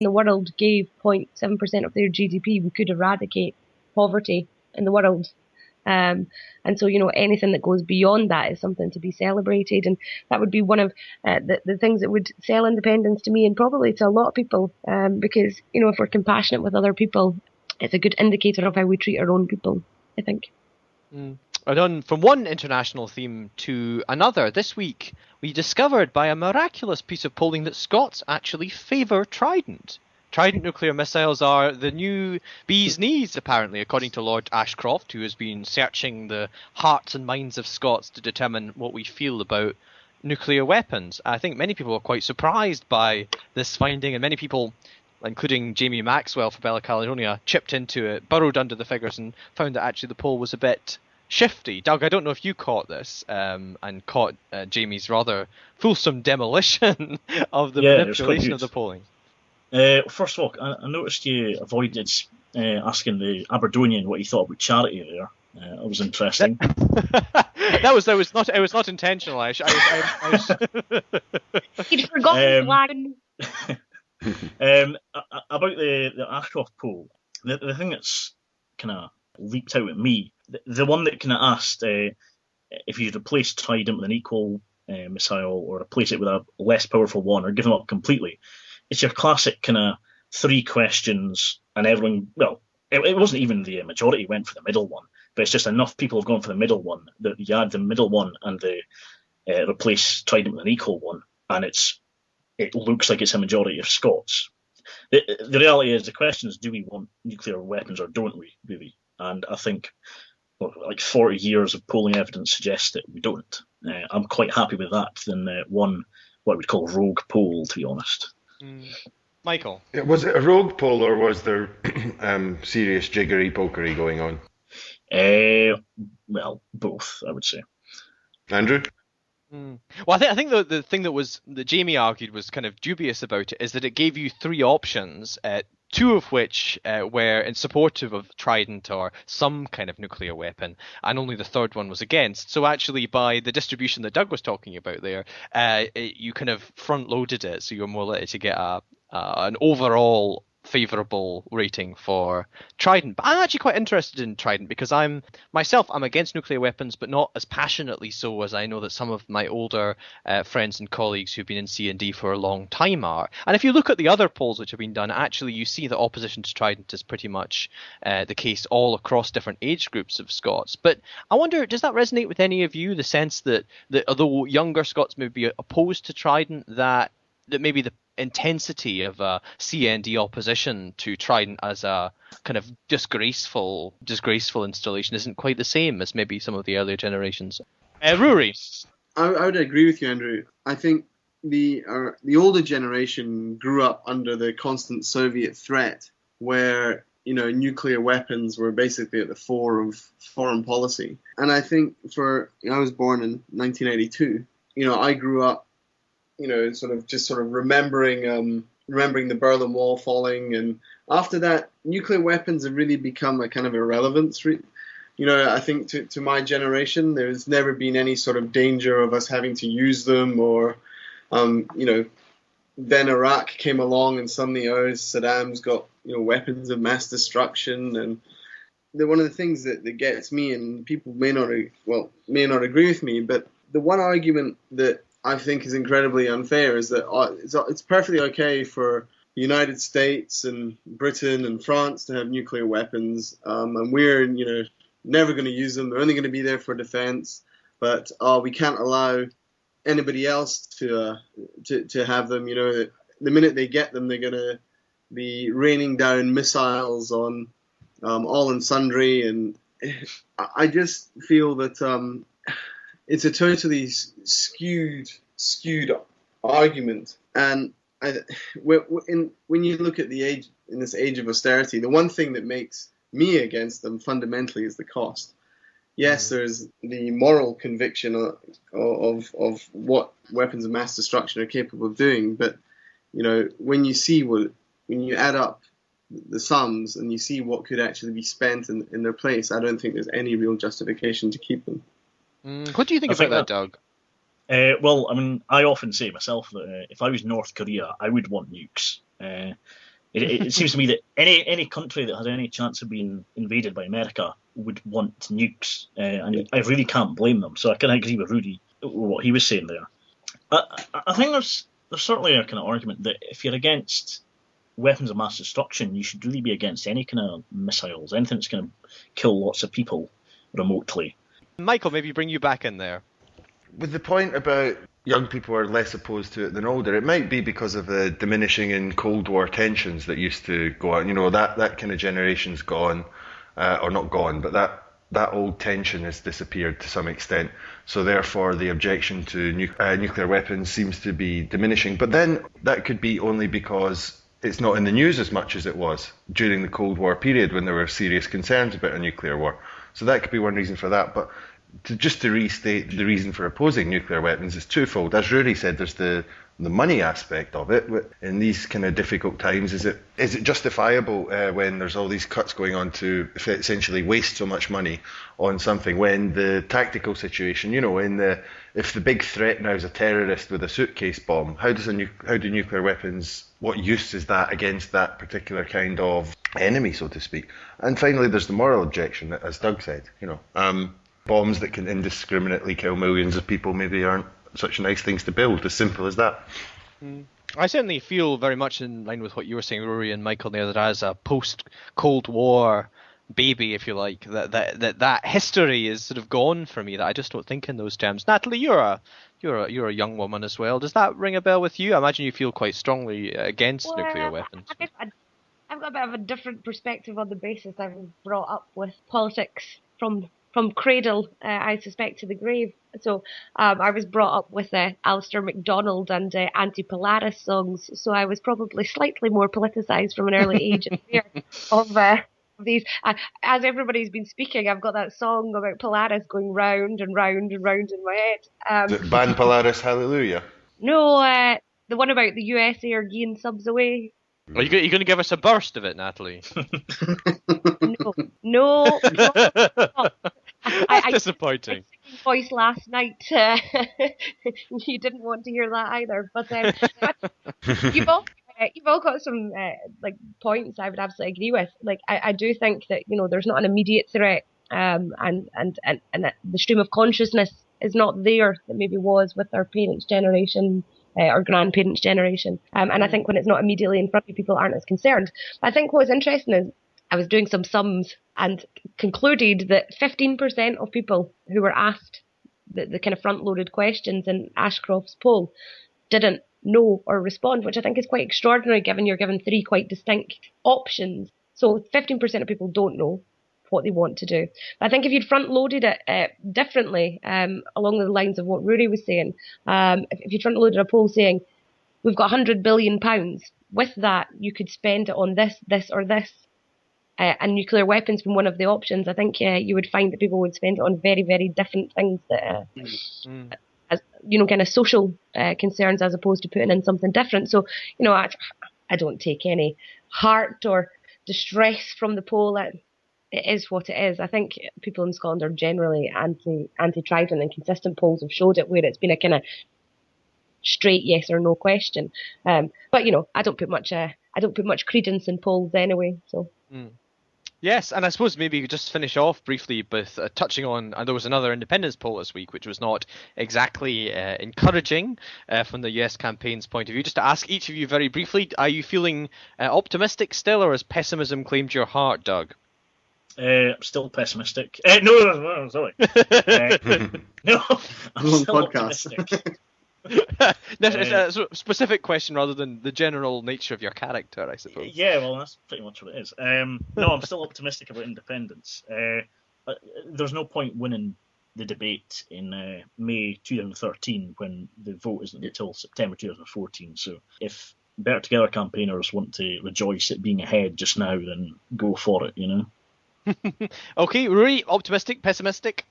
the world gave 0.7% of their GDP, we could eradicate poverty in the world. And so, anything that goes beyond that is something to be celebrated. And that would be one of the things that would sell independence to me and probably to a lot of people. Because, if we're compassionate with other people, it's a good indicator of how we treat our own people, I think. And on from one international theme to another, this week we discovered by a miraculous piece of polling that Scots actually favour Trident. Trident nuclear missiles are the new bee's knees, apparently, according to Lord Ashcroft, who has been searching the hearts and minds of Scots to determine what we feel about nuclear weapons. I think many people were quite surprised by this finding, and many people, including Jamie Maxwell for Bella Caledonia, chipped into it, burrowed under the figures, and found that actually the poll was a bit shifty. Doug, I don't know if you caught this, and caught Jamie's rather fulsome demolition of the manipulation of the polling. First of all, I noticed you avoided asking the Aberdonian what he thought about charity there. It was interesting. It was not intentional. I He'd forgotten about the Ashcroft poll, the thing that's kind of leaped out at me, the one that kind of asked if you'd replace Trident with an equal missile or replace it with a less powerful one or give them up completely. It's your classic kind of 3 questions, and everyone, well, it wasn't even the majority went for the middle one, but it's just enough people have gone for the middle one that you add the middle one and the replace Trident with an equal one, and it looks like it's a majority of Scots. The reality is, the question is, do we want nuclear weapons or don't we, really? And I think like 40 years of polling evidence suggests that we don't. I'm quite happy with that than one, what we'd call rogue poll, to be honest. Michael? Was it a rogue poll, or was there serious jiggery-pokery going on? Well, both, I would say. Andrew? Well, I think the thing that Jamie argued was kind of dubious about it is that it gave you 3 options, 2 of which were in supportive of Trident or some kind of nuclear weapon, and only the third one was against. So actually, by the distribution that Doug was talking about there, you kind of front-loaded it, so you're more likely to get an overall favourable rating for Trident. But I'm actually quite interested in Trident because I'm against nuclear weapons, but not as passionately so as I know that some of my older friends and colleagues who've been in C&D for a long time are. And if you look at the other polls which have been done, actually you see that opposition to Trident is pretty much the case all across different age groups of Scots. But I wonder, does that resonate with any of you, the sense that although younger Scots may be opposed to Trident, that maybe the intensity of CND opposition to Trident as a kind of disgraceful installation isn't quite the same as maybe some of the earlier generations. Ruaridh? I would agree with you, Andrew. I think the older generation grew up under the constant Soviet threat, where nuclear weapons were basically at the fore of foreign policy. And I think I was born in 1982. I grew up sort of remembering the Berlin Wall falling, and after that, nuclear weapons have really become a kind of irrelevance. I think to my generation, there's never been any sort of danger of us having to use them, or then Iraq came along and suddenly Saddam's got weapons of mass destruction, and one of the things that gets me, and people may not agree with me, but the one argument that I think is incredibly unfair is that it's perfectly okay for the United States and Britain and France to have nuclear weapons, and we're never going to use them. They're only going to be there for defense, but we can't allow anybody else to have them. The minute they get them, they're going to be raining down missiles on all and sundry, and I just feel that it's a totally skewed argument. And when you look at this age of austerity, the one thing that makes me against them fundamentally is the cost. Yes, there's the moral conviction of what weapons of mass destruction are capable of doing, but when you add up the sums and you see what could actually be spent in their place, I don't think there's any real justification to keep them. What do you think about that, Doug? Well, I mean, I often say myself that if I was North Korea, I would want nukes. It seems to me that any country that has any chance of being invaded by America would want nukes, and I really can't blame them. So I kind of agree with Rudy what he was saying there. I think there's certainly a kind of argument that if you're against weapons of mass destruction, you should really be against any kind of missiles, anything that's going to kill lots of people remotely. Michael, maybe bring you back in there. With the point about young people are less opposed to it than older, it might be because of the diminishing in Cold War tensions that used to go on. That kind of generation's gone, or not gone, but that old tension has disappeared to some extent. So therefore, the objection to nuclear weapons seems to be diminishing. But then that could be only because it's not in the news as much as it was during the Cold War period when there were serious concerns about a nuclear war. So that could be one reason for that. But just to restate the reason for opposing nuclear weapons is twofold. As Ruaridh said, there's the money aspect of it. In these kind of difficult times, is it justifiable when there's all these cuts going on to essentially waste so much money on something when the tactical situation, if the big threat now is a terrorist with a suitcase bomb, how do nuclear weapons, what use is that against that particular kind of enemy, so to speak? And finally, there's the moral objection, as Doug said, bombs that can indiscriminately kill millions of people maybe aren't such nice things to build, as simple as that. I certainly feel very much in line with what you were saying, Rory and Michael, there, that as a post-Cold War baby, if you like, that history is sort of gone for me, that I just don't think in those terms. Natalie, you're a young woman as well. Does that ring a bell with you? I imagine you feel quite strongly against nuclear weapons. I've got a bit of a different perspective on the basis I was brought up with politics from cradle, I suspect, to the grave. So I was brought up with Alistair MacDonald and anti-Polaris songs, so I was probably slightly more politicised from an early age of these. As everybody's been speaking, I've got that song about Polaris going round and round and round in my head. Ban Polaris, hallelujah. No, the one about the USA are giving subs away. Are you going to give us a burst of it, Natalie? No. That's disappointing. Voice last night. You didn't want to hear that either. But you've all got some points I would absolutely agree with. Like I do think that there's not an immediate threat, and that the stream of consciousness is not there that maybe was with our parents' generation. Or grandparents' generation. And I think when it's not immediately in front of people, aren't as concerned. I think what's interesting is I was doing some sums and concluded that 15% of people who were asked the kind of front-loaded questions in Ashcroft's poll didn't know or respond, which I think is quite extraordinary given you're given three quite distinct options. So 15% of people don't know what they want to do. But I think if you'd front-loaded it differently, along the lines of what Ruaridh was saying, if you front-loaded a poll saying, we've got £100 billion, with that you could spend it on this, this or this, and nuclear weapons being one of the options, I think you would find that people would spend it on very, very different things that, as kind of social concerns as opposed to putting in something different. So, I don't take any heart or distress from the poll. It is what it is. I think people in Scotland are generally anti-Trident, and consistent polls have showed it where it's been a kind of straight yes or no question. But I don't put much credence in polls anyway. So. Yes, and I suppose maybe just finish off briefly with touching on, and there was another independence poll this week, which was not exactly encouraging from the US campaign's point of view. Just to ask each of you very briefly, are you feeling optimistic still, or has pessimism claimed your heart, Doug? Still pessimistic. No, sorry. No, I'm still optimistic. It's a specific question rather than the general nature of your character, I suppose. Yeah, well, that's pretty much what it is. No, I'm still optimistic about independence. There's no point winning the debate in May 2013 when the vote isn't until September 2014. So if Better Together campaigners want to rejoice at being ahead just now, then go for it, Okay, Rory, optimistic, pessimistic?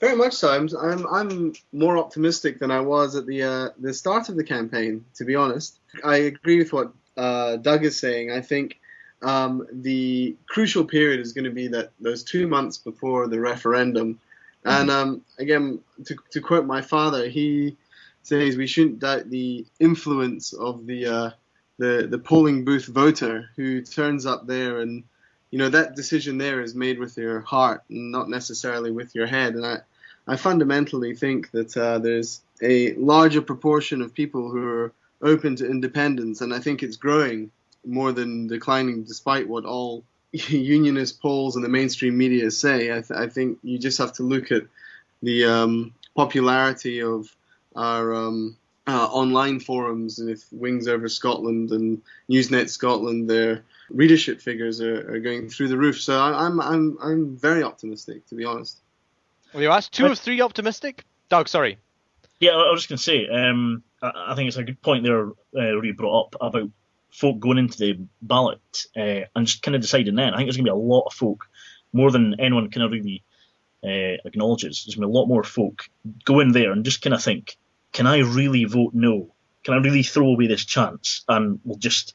Very much so. I'm more optimistic than I was at the start of the campaign, to be honest. I agree with what Doug is saying. I think the crucial period is going to be those 2 months before the referendum. And again, to quote my father, he says we shouldn't doubt the influence of the the polling booth voter who turns up there, and that decision there is made with your heart and not necessarily with your head. And I fundamentally think that there's a larger proportion of people who are open to independence, and I think it's growing more than declining, despite what all unionist polls and the mainstream media say. I think you just have to look at the popularity of our online forums with Wings Over Scotland and Newsnet Scotland. Their readership figures are going through the roof. So I'm very optimistic, to be honest. Well, you asked 2 of 3 optimistic? Doug, sorry. Yeah, I was just going to say, I think it's a good point there, Ruaridh brought up about folk going into the ballot and just kind of deciding then. I think there's going to be a lot of folk, more than anyone kind of really acknowledges. There's going to be a lot more folk go in there and just kind of think, can I really vote no? Can I really throw away this chance? And we'll just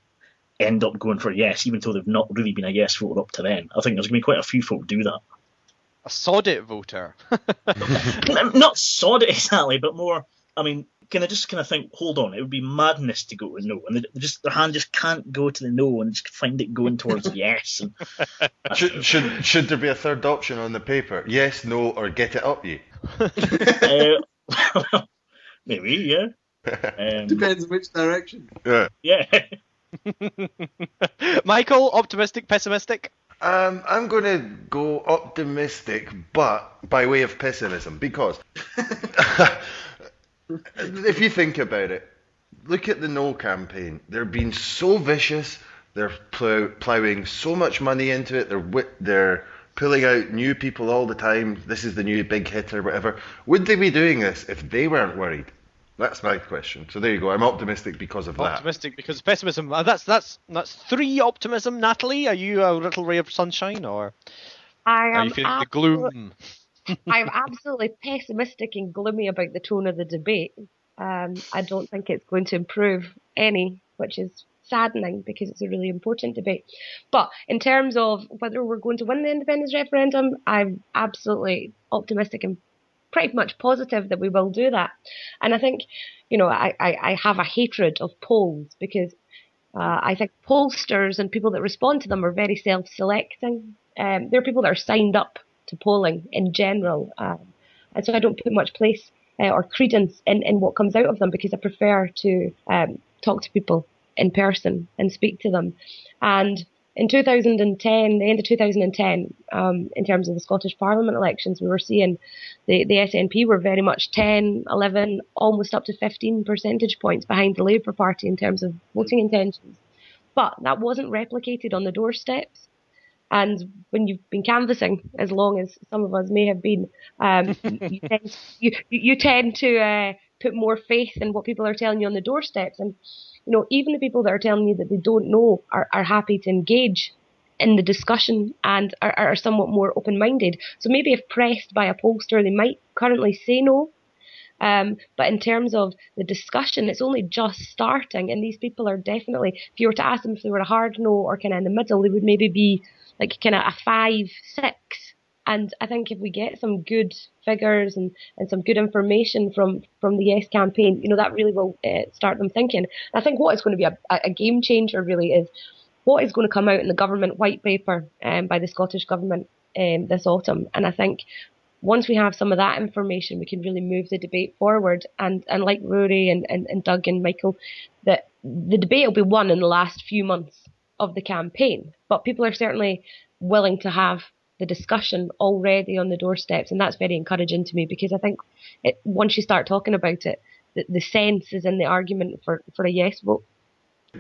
end up going for a yes, even though they've not really been a yes voter up to then. I think there's going to be quite a few folk do that. A sod it voter. Not sod it exactly, but more, I mean, can I just kind of think, hold on, it would be madness to go to no, and their hand just can't go to the no, and just find it going towards yes. And should there be a third option on the paper? Yes, no, or get it up you? Maybe, yeah. Depends which direction. Yeah. Michael, optimistic, pessimistic? I'm going to go optimistic, but by way of pessimism, because if you think about it, look at the No campaign. They're being so vicious. They're ploughing so much money into it. They're pulling out new people all the time. This is the new big hit or whatever. Would they be doing this if they weren't worried? That's my question. So there you go. I'm optimistic because of that. Optimistic because of pessimism. That's 3 optimism. Natalie, are you a little ray of sunshine, or are you feeling the gloom? I'm absolutely pessimistic and gloomy about the tone of the debate. I don't think it's going to improve any, which is saddening because it's a really important debate. But in terms of whether we're going to win the independence referendum, I'm absolutely optimistic and pretty much positive that we will do that. And I think, I have a hatred of polls because I think pollsters and people that respond to them are very self-selecting. They're people that are signed up to polling in general. And so I don't put much place or credence in what comes out of them because I prefer to talk to people in person and speak to them. And in 2010, the end of 2010, in terms of the Scottish Parliament elections, we were seeing the SNP were very much 10, 11, almost up to 15 percentage points behind the Labour Party in terms of voting intentions. But that wasn't replicated on the doorsteps. And when you've been canvassing as long as some of us may have been, you tend to put more faith in what people are telling you on the doorsteps. And even the people that are telling you that they don't know are happy to engage in the discussion and are somewhat more open-minded. So maybe if pressed by a pollster, they might currently say no. But in terms of the discussion, it's only just starting. And these people are definitely, if you were to ask them if they were a hard no or kind of in the middle, they would maybe be like kind of a 5, 6. And I think if we get some good figures and some good information from the Yes campaign, that really will start them thinking. I think what is going to be a game changer really is what is going to come out in the government white paper by the Scottish Government this autumn. And I think once we have some of that information, we can really move the debate forward. And like Rory and Doug and Michael, that the debate will be won in the last few months of the campaign. But people are certainly willing to have the discussion already on the doorsteps, and that's very encouraging to me because I think once you start talking about it, the sense is in the argument for a yes vote.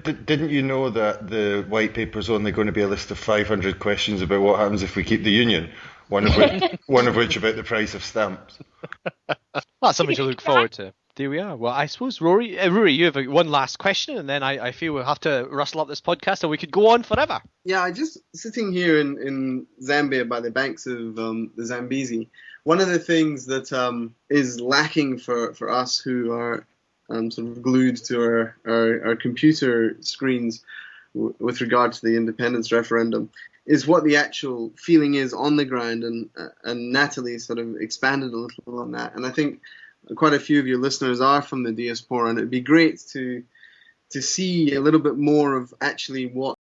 Didn't you know that the white paper's only going to be a list of 500 questions about what happens if we keep the union? One of which about the price of stamps. That's something to look forward to. There we are. Well, I suppose, Rory, you have one last question, and then I feel we'll have to rustle up this podcast, and we could go on forever. Yeah, just sitting here in Zambia by the banks of the Zambezi, one of the things that is lacking for us who are sort of glued to our computer screens with regard to the independence referendum is what the actual feeling is on the ground, and Natalie sort of expanded a little on that, and I think quite a few of your listeners are from the diaspora, and it'd be great to to see a little bit more of actually what